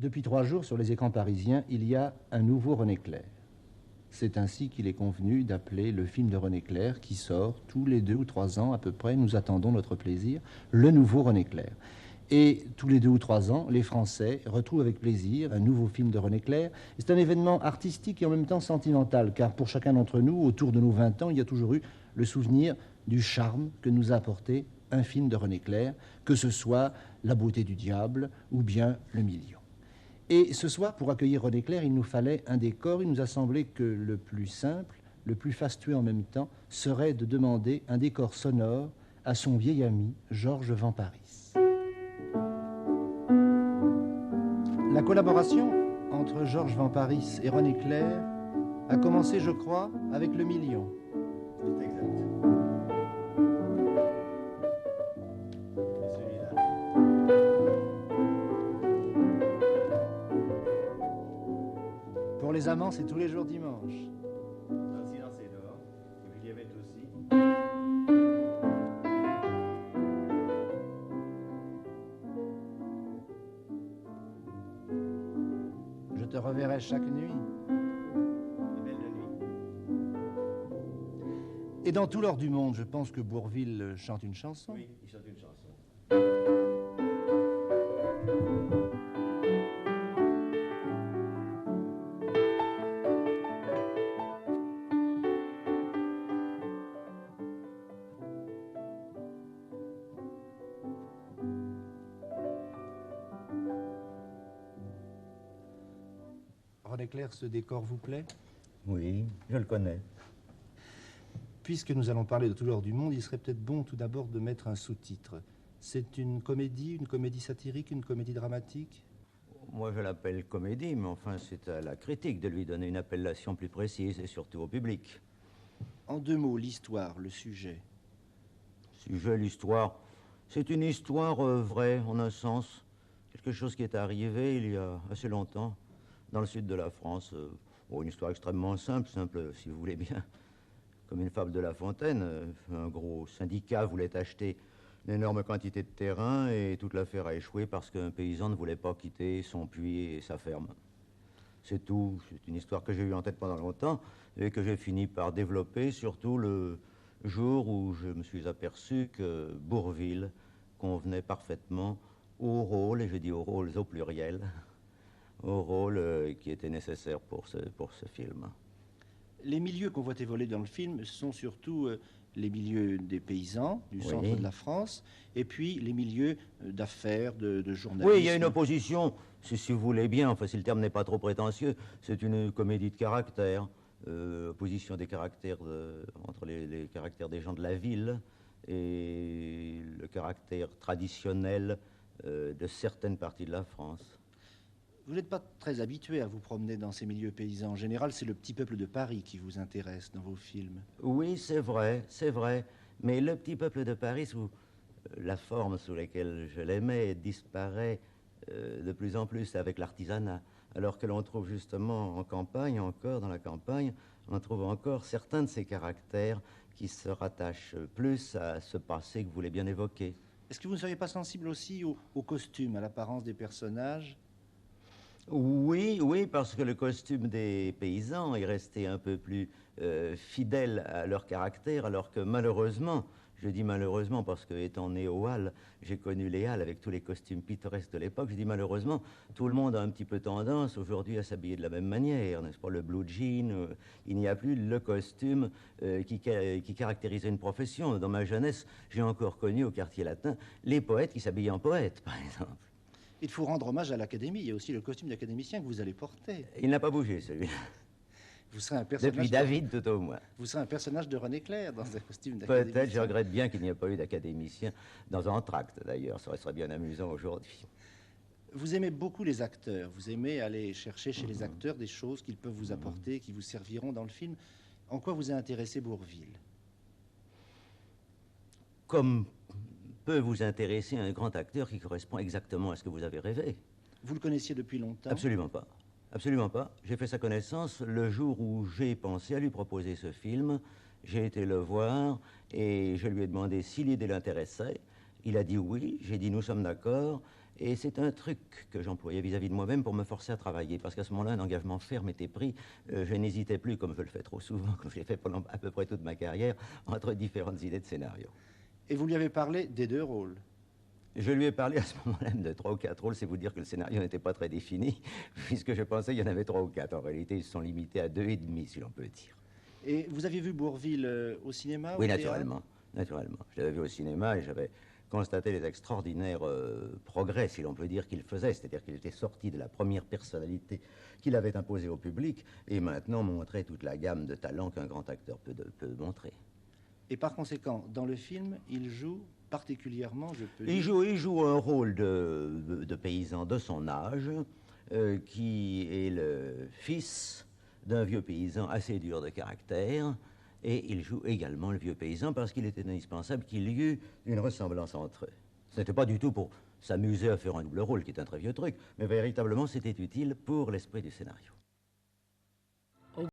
Depuis 3 jours, sur les écrans parisiens, il y a un nouveau René Clair. C'est ainsi qu'il est convenu d'appeler le film de René Clair, qui sort tous les 2 ou 3 ans à peu près, nous attendons notre plaisir, le nouveau René Clair. Et tous les 2 ou 3 ans, les Français retrouvent avec plaisir un nouveau film de René Clair. C'est un événement artistique et en même temps sentimental, car pour chacun d'entre nous, autour de nos 20 ans, il y a toujours eu le souvenir du charme que nous a apporté un film de René Clair, que ce soit La beauté du diable ou bien Le Million. Et ce soir, pour accueillir René Clair, il nous fallait un décor. Il nous a semblé que le plus simple, le plus fastueux en même temps, serait de demander un décor sonore à son vieil ami, Georges Vamparis. La collaboration entre Georges Vamparis et René Clair a commencé, je crois, avec Le Million. C'est exact. C'est celui-là. Pour les amants, c'est tous les jours dimanche. Dans le silence et dehors. Et puis il y avait aussi. Je te reverrai chaque nuit. Les belles de nuit. Et dans tout l'or du monde, je pense que Bourvil chante une chanson. Oui, il chante une chanson. René Clair, ce décor vous plaît? Oui, je le connais. Puisque nous allons parler de tout l'or du monde, il serait peut-être bon tout d'abord de mettre un sous-titre. C'est une comédie satirique, une comédie dramatique? Moi, je l'appelle comédie, mais enfin, c'est à la critique de lui donner une appellation plus précise et surtout au public. En 2 mots, l'histoire, le sujet. Sujet, l'histoire. C'est une histoire vraie, en un sens. Quelque chose qui est arrivé il y a assez longtemps, dans le sud de la France. Une histoire extrêmement simple, si vous voulez bien. Comme une fable de La Fontaine. Un gros syndicat voulait acheter une énorme quantité de terrain et toute l'affaire a échoué parce qu'un paysan ne voulait pas quitter son puits et sa ferme. C'est tout. C'est une histoire que j'ai eue en tête pendant longtemps et que j'ai fini par développer, surtout le jour où je me suis aperçu que Bourvil convenait parfaitement au rôle, et je dis aux rôles au pluriel, au rôle qui était nécessaire pour ce film. Les milieux qu'on voit évoluer dans le film sont surtout les milieux des paysans du centre de la France, et puis les milieux d'affaires, de journalisme. Oui, il y a une opposition, si vous voulez bien, enfin si le terme n'est pas trop prétentieux, c'est une comédie de caractère, opposition des caractères entre les caractères des gens de la ville et le caractère traditionnel de certaines parties de la France. Vous n'êtes pas très habitué à vous promener dans ces milieux paysans. En général, c'est le petit peuple de Paris qui vous intéresse dans vos films. Oui, c'est vrai. Mais le petit peuple de Paris, sous la forme sous laquelle je l'aimais, disparaît de plus en plus avec l'artisanat. Alors que l'on trouve justement en campagne, encore dans la campagne, on trouve encore certains de ces caractères qui se rattachent plus à ce passé que vous voulez bien évoquer. Est-ce que vous ne seriez pas sensible aussi au costume, à l'apparence des personnages ? Oui, parce que le costume des paysans est resté un peu plus fidèle à leur caractère, alors que malheureusement, je dis malheureusement parce que étant né aux Halles, j'ai connu les Halles avec tous les costumes pittoresques de l'époque, je dis malheureusement, tout le monde a un petit peu tendance aujourd'hui à s'habiller de la même manière, n'est-ce pas, le blue jean, il n'y a plus le costume qui caractérisait une profession. Dans ma jeunesse, j'ai encore connu au quartier latin les poètes qui s'habillaient en poètes, par exemple. Il faut rendre hommage à l'Académie. Il y a aussi le costume d'académicien que vous allez porter. Il n'a pas bougé, celui-là. Vous serez un personnage... Depuis David, tout au moins. Vous serez un personnage de René Clair dans un costume d'académicien. Peut-être, je regrette bien qu'il n'y ait pas eu d'académicien dans Entr'acte, d'ailleurs. Ça serait bien amusant aujourd'hui. Vous aimez beaucoup les acteurs. Vous aimez aller chercher chez les acteurs des choses qu'ils peuvent vous apporter, qui vous serviront dans le film. En quoi vous a intéressé Bourvil ? Comme peut vous intéresser un grand acteur qui correspond exactement à ce que vous avez rêvé. Vous le connaissiez depuis longtemps ? Absolument pas. Absolument pas. J'ai fait sa connaissance le jour où j'ai pensé à lui proposer ce film. J'ai été le voir et je lui ai demandé si l'idée l'intéressait. Il a dit oui. J'ai dit nous sommes d'accord. Et c'est un truc que j'employais vis-à-vis de moi-même pour me forcer à travailler, parce qu'à ce moment-là, un engagement ferme était pris. Je n'hésitais plus, comme je le fais trop souvent, comme je l'ai fait pendant à peu près toute ma carrière, entre différentes idées de scénario. Et vous lui avez parlé des 2 rôles. Je lui ai parlé à ce moment-là de 3 ou 4 rôles, c'est vous dire que le scénario n'était pas très défini, puisque je pensais qu'il y en avait 3 ou 4. En réalité, ils se sont limités à 2 et demi, si l'on peut dire. Et vous aviez vu Bourvil au cinéma? Oui, au naturellement. Naturellement. Je l'avais vu au cinéma et j'avais constaté les extraordinaires progrès, si l'on peut dire, qu'il faisait. C'est-à-dire qu'il était sorti de la première personnalité qu'il avait imposée au public et maintenant montrait toute la gamme de talents qu'un grand acteur peut montrer. Et par conséquent, dans le film, il joue particulièrement, je peux Il dire... joue un rôle de paysan de son âge, qui est le fils d'un vieux paysan assez dur de caractère, et il joue également le vieux paysan parce qu'il était indispensable qu'il y eût une ressemblance entre eux. Ce n'était pas du tout pour s'amuser à faire un double rôle, qui est un très vieux truc, mais véritablement c'était utile pour l'esprit du scénario.